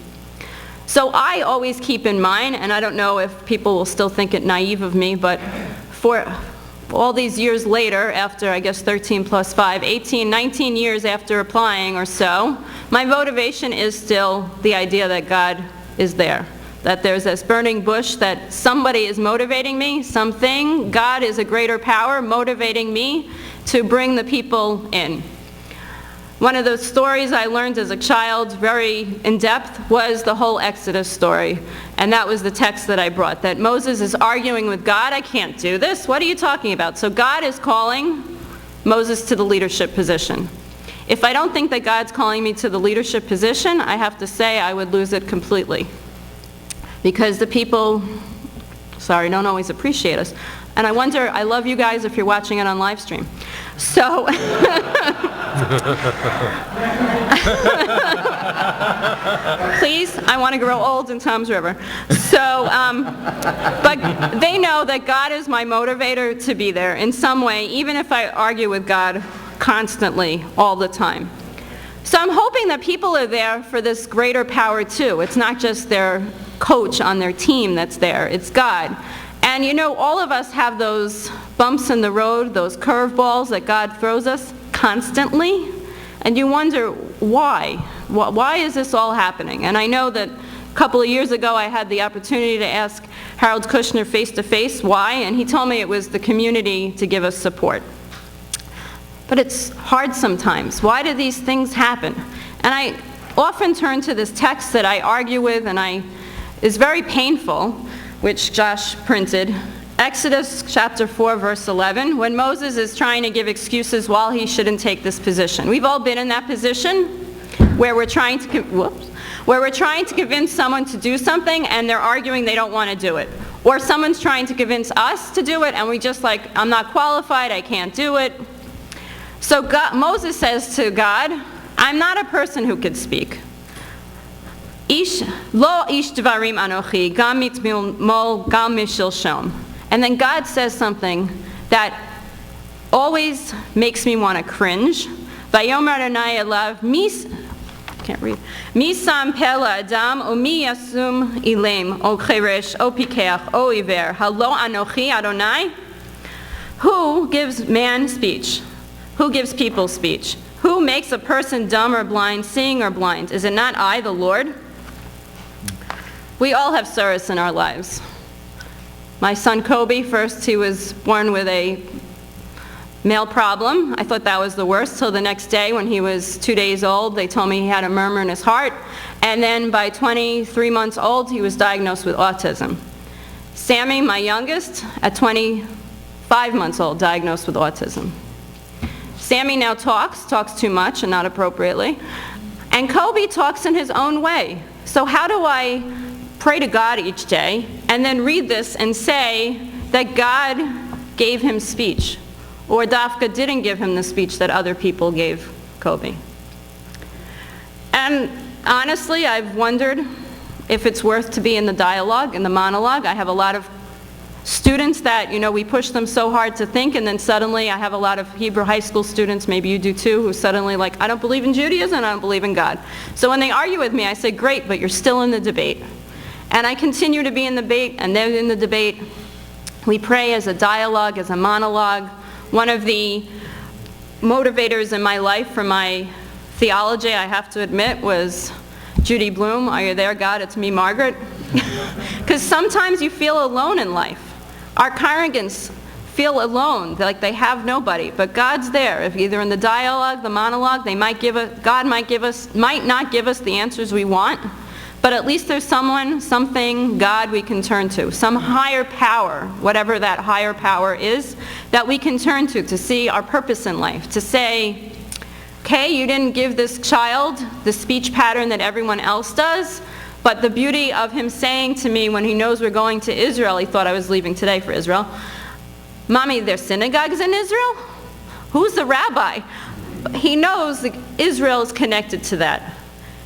So I always keep in mind, and I don't know if people will still think it naive of me, but for all these years later, after I guess 13 plus 5, 18, 19 years after applying or so, my motivation is still the idea that God is there. That there's this burning bush, that somebody is motivating me, something, God is a greater power motivating me to bring the people in. One of those stories I learned as a child, very in-depth, was the whole Exodus story. And that was the text that I brought, that Moses is arguing with God, I can't do this, what are you talking about? So God is calling Moses to the leadership position. If I don't think that God's calling me to the leadership position, I have to say I would lose it completely. Because the people, don't always appreciate us. And I wonder, I love you guys if you're watching it on live stream. So, please, I want to grow old in Toms River. So, but they know that God is my motivator to be there in some way, even if I argue with God constantly, all the time. So I'm hoping that people are there for this greater power too. It's not just their coach on their team that's there, it's God. And you know, all of us have those bumps in the road, those curveballs that God throws us constantly, and you wonder why? Why is this all happening? And I know that a couple of years ago I had the opportunity to ask Harold Kushner face to face why, and he told me it was the community to give us support. But it's hard sometimes. Why do these things happen? And I often turn to this text that I argue with and is very painful, which Josh printed. Exodus chapter 4, verse 11, when Moses is trying to give excuses why he shouldn't take this position. We've all been in that position where we're trying to convince someone to do something and they're arguing they don't want to do it. Or someone's trying to convince us to do it and we just like, I'm not qualified, I can't do it. So Moses says to God, I'm not a person who could speak. Lo ish dvarim anochi, gam mitmol gam mishilshom. And then God says something that always makes me want to cringe. Vayomer Adonai elav can't read. Mi sam pela adam o mi yasum ilem o cheresh o pikeach o iver halo anochi Adonai. Who gives man speech? Who gives people speech? Who makes a person dumb or blind, seeing or blind? Is it not I, the Lord? We all have sorrows in our lives. My son Kobe, first he was born with a male problem. I thought that was the worst till the next day when he was 2 days old. They told me he had a murmur in his heart. And then by 23 months old, he was diagnosed with autism. Sammy, my youngest, at 25 months old, diagnosed with autism. Sammy now talks too much and not appropriately. And Kobe talks in his own way. So how do I pray to God each day and then read this and say that God gave him speech? Or Dafka didn't give him the speech that other people gave Kobe. And honestly, I've wondered if it's worth to be in the dialogue, in the monologue. I have a lot of students that, we push them so hard to think, and then suddenly I have a lot of Hebrew high school students, maybe you do too, who suddenly I don't believe in Judaism and I don't believe in God. So when they argue with me, I say, great, but you're still in the debate. And I continue to be in the debate, and they're in the debate. We pray as a dialogue, as a monologue. One of the motivators in my life for my theology, I have to admit, was Judy Bloom. Are you there, God? It's me, Margaret. Because sometimes you feel alone in life. Our congregants feel alone, like they have nobody. But God's there. If either in the dialogue, the monologue, God might not give us the answers we want, but at least there's someone, something, God we can turn to. Some higher power, whatever that higher power is, that we can turn to see our purpose in life. To say, okay, you didn't give this child the speech pattern that everyone else does, but the beauty of him saying to me when he knows we're going to Israel, he thought I was leaving today for Israel, Mommy, there's synagogues in Israel? Who's the rabbi? He knows that Israel is connected to that.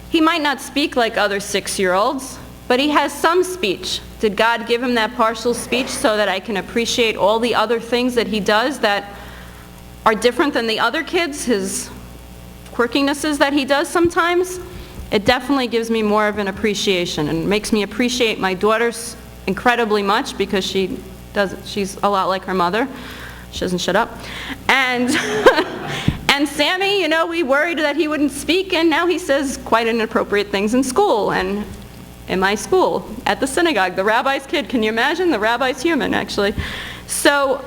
He might not speak like other 6-year-olds, but he has some speech. Did God give him that partial speech so that I can appreciate all the other things that he does that are different than the other kids, his quirkinesses that he does sometimes? It definitely gives me more of an appreciation and makes me appreciate my daughter incredibly much because she's a lot like her mother. She doesn't shut up. And and Sammy, we worried that he wouldn't speak, and now he says quite inappropriate things in school and in my school, at the synagogue. The rabbi's kid, can you imagine? The rabbi's human, actually. So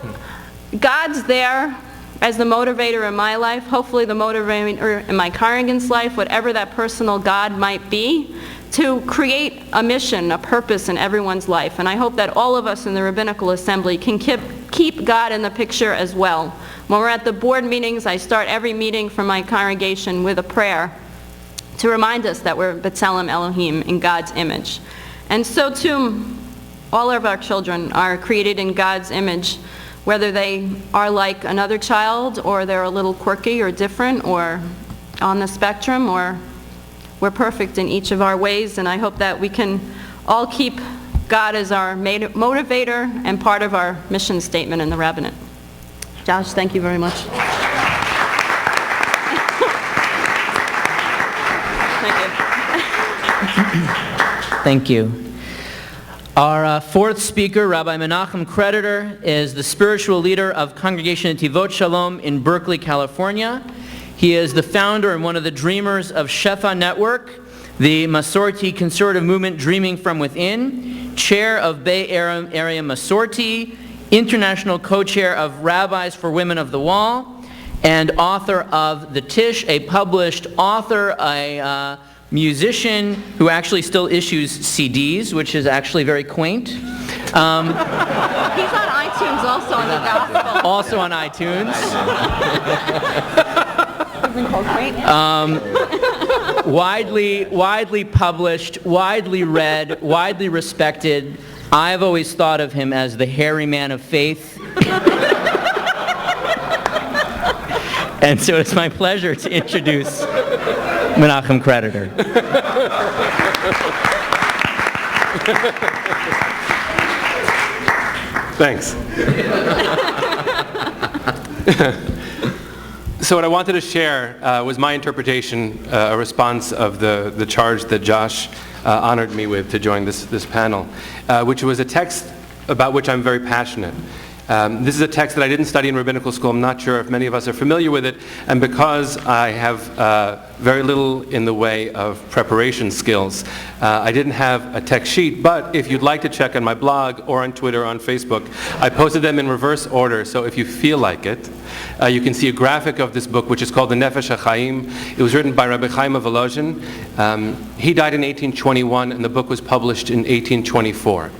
God's there as the motivator in my life, hopefully the motivator in my congregant's life, whatever that personal God might be, to create a mission, a purpose in everyone's life. And I hope that all of us in the Rabbinical Assembly can keep God in the picture as well. When we're at the board meetings, I start every meeting for my congregation with a prayer to remind us that we're B'Tselem Elohim, in God's image. And so too, all of our children are created in God's image, whether they are like another child or they're a little quirky or different or on the spectrum, or we're perfect in each of our ways. And I hope that we can all keep God as our motivator and part of our mission statement in the rabbinate. Josh, thank you very much. Thank you. Our fourth speaker, Rabbi Menachem Creditor, is the spiritual leader of Congregation Netivot Shalom in Berkeley, California. He is the founder and one of the dreamers of Shefa Network, the Masorti conservative movement Dreaming from Within, chair of Bay Area Masorti, international co-chair of Rabbis for Women of the Wall, and author of The Tish, a published author, a musician who actually still issues CDs, which is actually very quaint. He's on iTunes also on the gospel. Also on iTunes. Widely published, widely read, widely respected. I've always thought of him as the hairy man of faith. And so it's my pleasure to introduce Menachem Creditor. Thanks. So what I wanted to share was my interpretation, a response of the charge that Josh honored me with to join this panel, which was a text about which I'm very passionate. This is a text that I didn't study in rabbinical school. I'm not sure if many of us are familiar with it. And because I have very little in the way of preparation skills, I didn't have a text sheet. But if you'd like to check on my blog or on Twitter or on Facebook, I posted them in reverse order. So if you feel like it, you can see a graphic of this book, which is called the Nefesh HaChaim. It was written by Rabbi Chaim of Volozhin. He died in 1821, and the book was published in 1824.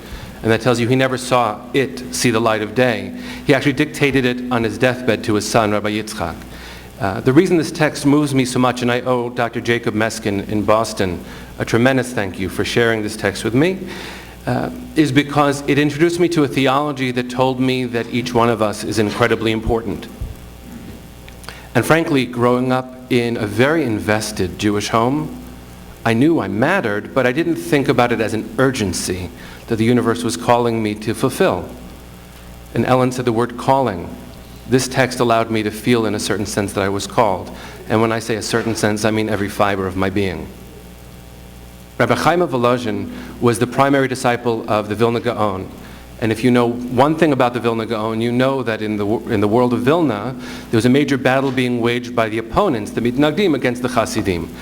And that tells you he never saw it see the light of day. He actually dictated it on his deathbed to his son, Rabbi Yitzchak. The reason this text moves me so much, and I owe Dr. Jacob Meskin in Boston a tremendous thank you for sharing this text with me, is because it introduced me to a theology that told me that each one of us is incredibly important. And frankly, growing up in a very invested Jewish home, I knew I mattered, but I didn't think about it as an urgency that the universe was calling me to fulfill. And Ellen said the word calling. This text allowed me to feel in a certain sense that I was called. And when I say a certain sense, I mean every fiber of my being. Rabbi Chaim of Volozhin was the primary disciple of the Vilna Gaon. And if you know one thing about the Vilna Gaon, you know that in the world of Vilna, there was a major battle being waged by the opponents, the Mitnagdim, against the Hasidim.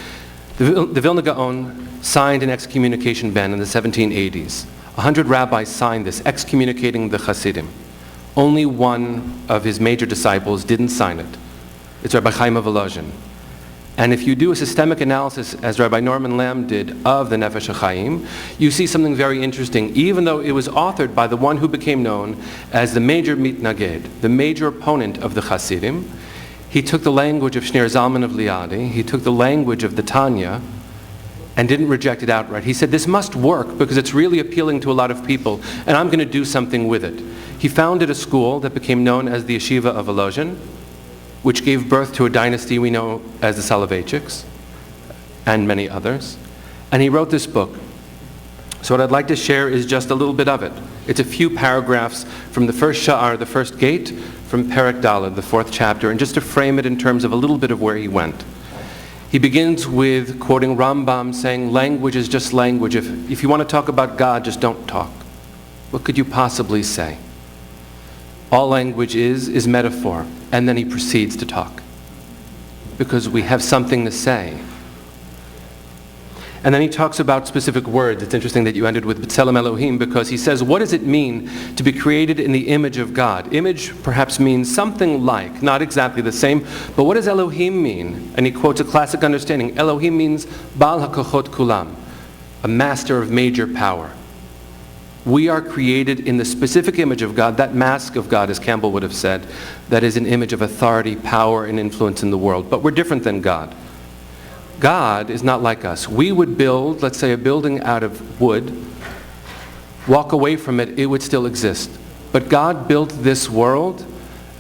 The Vilna Gaon signed an excommunication ban in the 1780s. 100 rabbis signed this, excommunicating the Hasidim. Only one of his major disciples didn't sign it. It's Rabbi Chaim of Volozhin. And if you do a systemic analysis, as Rabbi Norman Lamb did, of the Nefesh HaChaim, you see something very interesting, even though it was authored by the one who became known as the major mitnaged, the major opponent of the Hasidim. He took the language of Shneir Zalman of Liadi, he took the language of the Tanya, and didn't reject it outright. He said, this must work because it's really appealing to a lot of people, and I'm going to do something with it. He founded a school that became known as the Yeshiva of Volozhin, which gave birth to a dynasty we know as the Soloveitchiks, and many others. And he wrote this book. So what I'd like to share is just a little bit of it. It's a few paragraphs from the first Sha'ar, the first gate, from Perek Daled, the 4th chapter, and just to frame it in terms of a little bit of where he went. He begins with quoting Rambam, saying, language is just language. If you want to talk about God, just don't talk. What could you possibly say? All language is metaphor. And then he proceeds to talk. Because we have something to say. And then he talks about specific words. It's interesting that you ended with B'Tselem Elohim, because he says, what does it mean to be created in the image of God? Image perhaps means something like, not exactly the same, but what does Elohim mean? And he quotes a classic understanding. Elohim means Baal HaKochot Kulam, a master of major power. We are created in the specific image of God, that mask of God, as Campbell would have said, that is an image of authority, power, and influence in the world. But we're different than God. God is not like us. We would build, let's say, a building out of wood, walk away from it, it would still exist. But God built this world,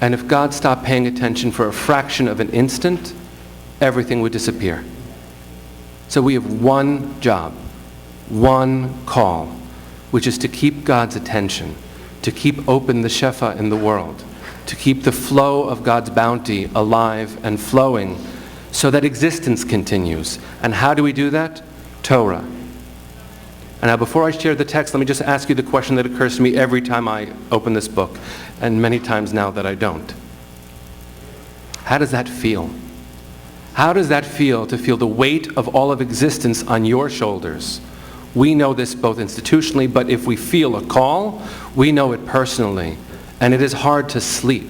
and if God stopped paying attention for a fraction of an instant, everything would disappear. So we have one job, one call, which is to keep God's attention, to keep open the Shefa in the world, to keep the flow of God's bounty alive and flowing, so that existence continues. And how do we do that? Torah. And now before I share the text, let me just ask you the question that occurs to me every time I open this book, and many times now that I don't. How does that feel? How does that feel, to feel the weight of all of existence on your shoulders? We know this both institutionally, but if we feel a call, we know it personally. And it is hard to sleep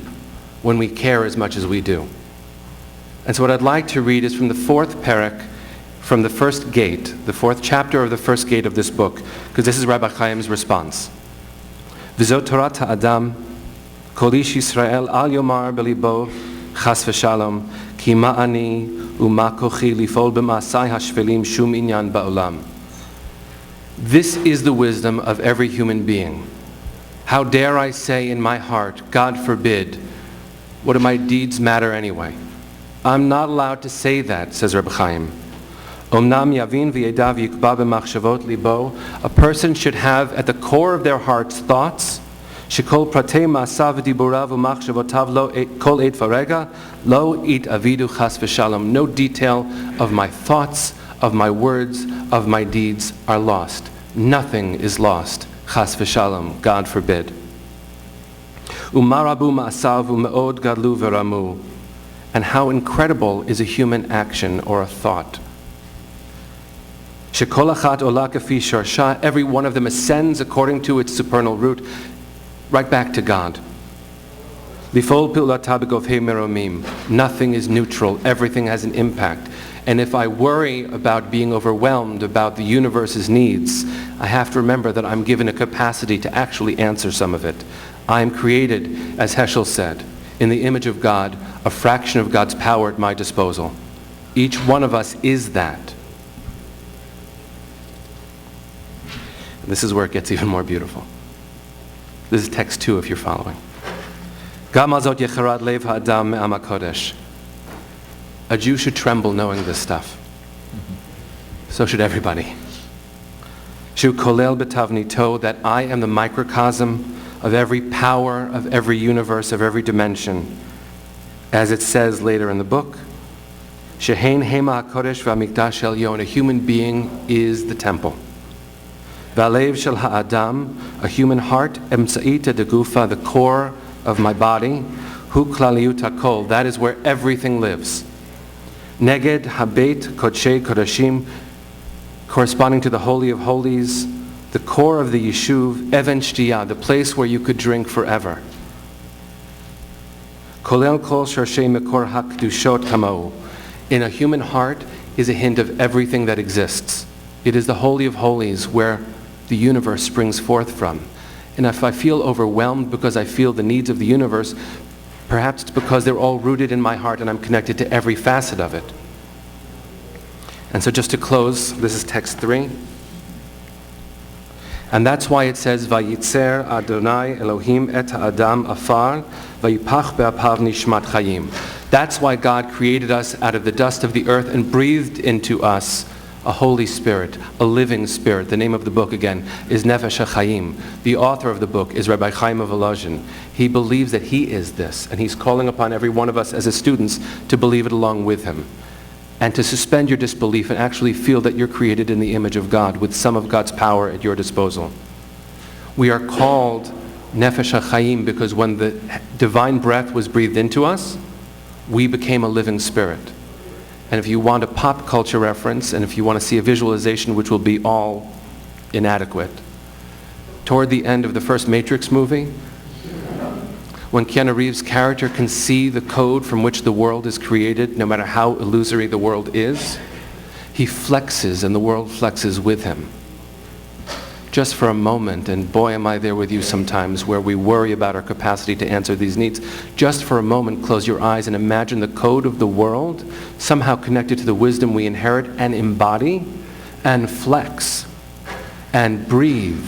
when we care as much as we do. And so what I'd like to read is from the 4th perek, from the first gate, the 4th chapter of the first gate of this book, because this is Rabbi Chaim's response. V'zot Torah ha'adam, kol ish Yisrael al yomar belibo chas v'shalom, ki ma'ani u'ma kochi lifol b'ma'asai hashvelim shum inyan ba'olam. This is the wisdom of every human being. How dare I say in my heart, God forbid, what do my deeds matter anyway? I'm not allowed to say that, says Rabbi Chaim. Omnam yavin v'yedav yikba b'machshavot libo. A person should have at the core of their hearts thoughts. Shekol pratei ma'asav v'diburav u'machshavotav lo kol eit varega lo it avidu chas v'shalom. No detail of my thoughts, of my words, of my deeds are lost. Nothing is lost. Chas v'shalom. God forbid. Umarabu ma'asav u'me'od gadlu v'ramu. And how incredible is a human action or a thought. Shekol achat ola kafi sharsha. Every one of them ascends according to its supernal root, right back to God. Lifol pilata begofhei meromim. Nothing is neutral. Everything has an impact. And if I worry about being overwhelmed about the universe's needs, I have to remember that I'm given a capacity to actually answer some of it. I am created, as Heschel said, in the image of God, a fraction of God's power at my disposal. Each one of us is that. This is where it gets even more beautiful. This is text 2 if you're following. A Jew should tremble knowing this stuff. So should everybody. That I am the microcosm of every power, of every universe, of every dimension. As it says later in the book, Shehein Hema HaKodesh v'Hamikdash Elyon, a human being is the temple. V'alev shel ha'adam, a human heart, emtsa'ita degufa, the core of my body, hu klaliyut hakol, that is where everything lives. Neged habeit kodshei kodashim, corresponding to the Holy of Holies, the core of the Yeshuv, Even Shtiyah, the place where you could drink forever. Kolel kol sharshei mekor hakdushot kamau. In a human heart is a hint of everything that exists. It is the Holy of Holies where the universe springs forth from. And if I feel overwhelmed because I feel the needs of the universe, perhaps it's because they're all rooted in my heart and I'm connected to every facet of it. And so just to close, this is text 3. And that's why it says, Vayitzer Adonai Elohim et ha'adam afar, vayipach be'apav nishmat chayim. That's why God created us out of the dust of the earth and breathed into us a Holy Spirit, a living Spirit. The name of the book, again, is Nefesh HaChaim. The author of the book is Rabbi Chaim of Volozhin. He believes that he is this, and he's calling upon every one of us as his students to believe it along with him, and to suspend your disbelief and actually feel that you're created in the image of God with some of God's power at your disposal. We are called Nefesh HaChaim because when the divine breath was breathed into us, we became a living spirit. And if you want a pop culture reference, and if you want to see a visualization which will be all inadequate, toward the end of the first Matrix movie, when Keanu Reeves' character can see the code from which the world is created, no matter how illusory the world is, he flexes and the world flexes with him. Just for a moment, and boy am I there with you sometimes, where we worry about our capacity to answer these needs. Just for a moment, close your eyes and imagine the code of the world somehow connected to the wisdom we inherit and embody and flex and breathe.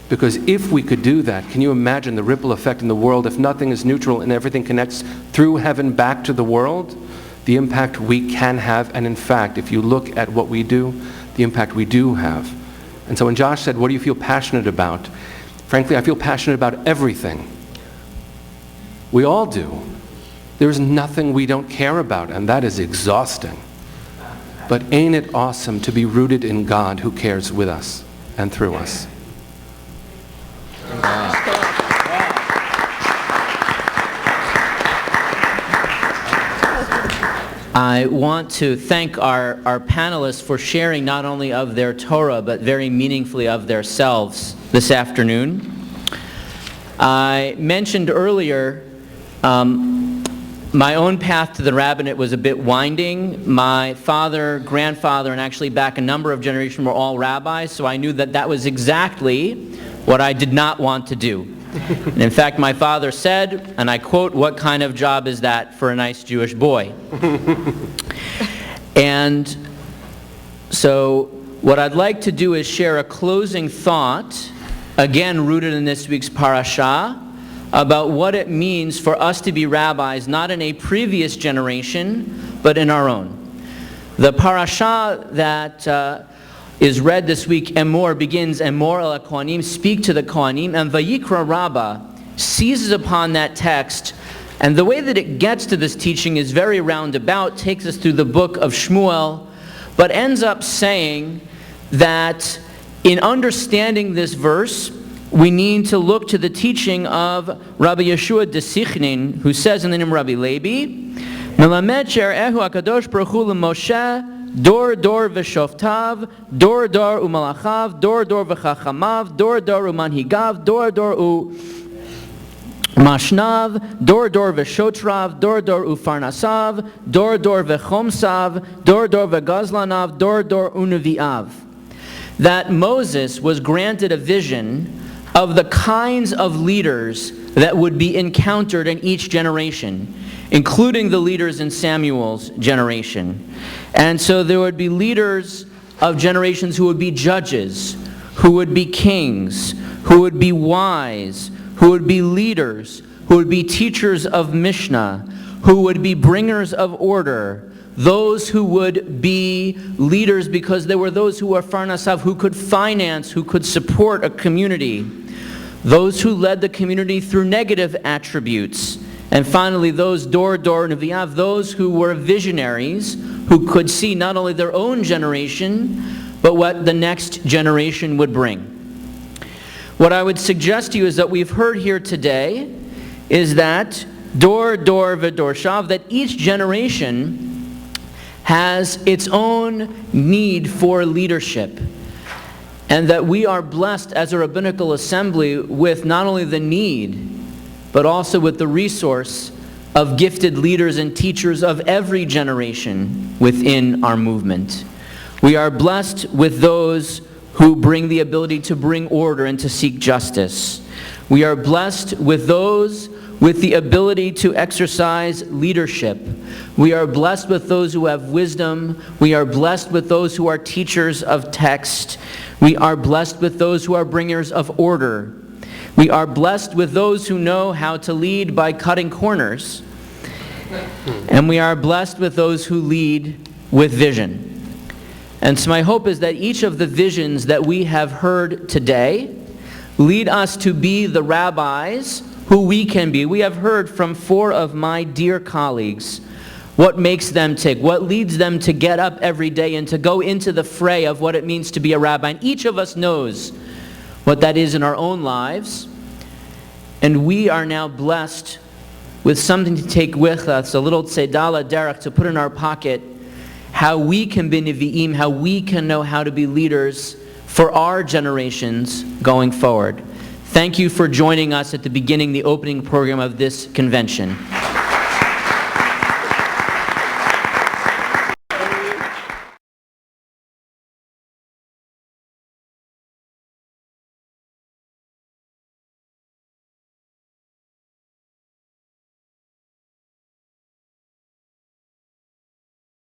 Because if we could do that, can you imagine the ripple effect in the world if nothing is neutral and everything connects through heaven back to the world? The impact we can have, and in fact, if you look at what we do, the impact we do have. And so when Josh said, what do you feel passionate about? Frankly, I feel passionate about everything. We all do. There's nothing we don't care about, and that is exhausting. But ain't it awesome to be rooted in God who cares with us and through us? I want to thank our panelists for sharing not only of their Torah, but very meaningfully of themselves this afternoon. I mentioned earlier my own path to the rabbinate was a bit winding. My father, grandfather, and actually back a number of generations were all rabbis, so I knew that that was exactly what I did not want to do. And in fact, my father said, and I quote, "What kind of job is that for a nice Jewish boy?" And so what I'd like to do is share a closing thought, again rooted in this week's parasha, about what it means for us to be rabbis, not in a previous generation, but in our own. The parasha that is read this week, Emor, begins, Emor el Kohanim, speak to the Kohanim, and Vayikra Rabbah seizes upon that text, and the way that it gets to this teaching is very roundabout, takes us through the book of Shmuel, but ends up saying that in understanding this verse, we need to look to the teaching of Rabbi Yeshua de Sichnin, who says in the name of Rabbi Levi, Melamed she'erehu HaKadosh Baruch Hu l'Moshe, Dor Dor v'shoftav, Dor Dor u'malachav, Dor Dor v'chachamav, Dor Dor u'manhigav, Dor Dor u'mashnav, Dor Dor v'shotrav, Dor Dor u'farnasav, Dor Dor v'chomsav, Dor Dor v'gazlanav, Dor Dor u'nevi'av. That Moses was granted a vision of the kinds of leaders that would be encountered in each generation, including the leaders in Samuel's generation. And so there would be leaders of generations who would be judges, who would be kings, who would be wise, who would be leaders, who would be teachers of Mishnah, who would be bringers of order, those who would be leaders because there were those who were farnasav, who could finance, who could support a community, those who led the community through negative attributes, and finally those Dor Dor Nevi'av, those who were visionaries, who could see not only their own generation, but what the next generation would bring. What I would suggest to you is that we've heard here today is that Dor Dor V'Dorshav, that each generation has its own need for leadership, and that we are blessed as a rabbinical assembly with not only the need, but also with the resource of gifted leaders and teachers of every generation within our movement. We are blessed with those who bring the ability to bring order and to seek justice. We are blessed with those with the ability to exercise leadership. We are blessed with those who have wisdom. We are blessed with those who are teachers of text. We are blessed with those who are bringers of order. We are blessed with those who know how to lead by cutting corners. And we are blessed with those who lead with vision. And so my hope is that each of the visions that we have heard today lead us to be the rabbis who we can be. We have heard from 4 of my dear colleagues what makes them tick, what leads them to get up every day and to go into the fray of what it means to be a rabbi. And each of us knows what that is in our own lives. And we are now blessed with something to take with us, a little tzedala derech to put in our pocket, how we can be nevi'im, how we can know how to be leaders for our generations going forward. Thank you for joining us at the beginning, the opening program of this convention.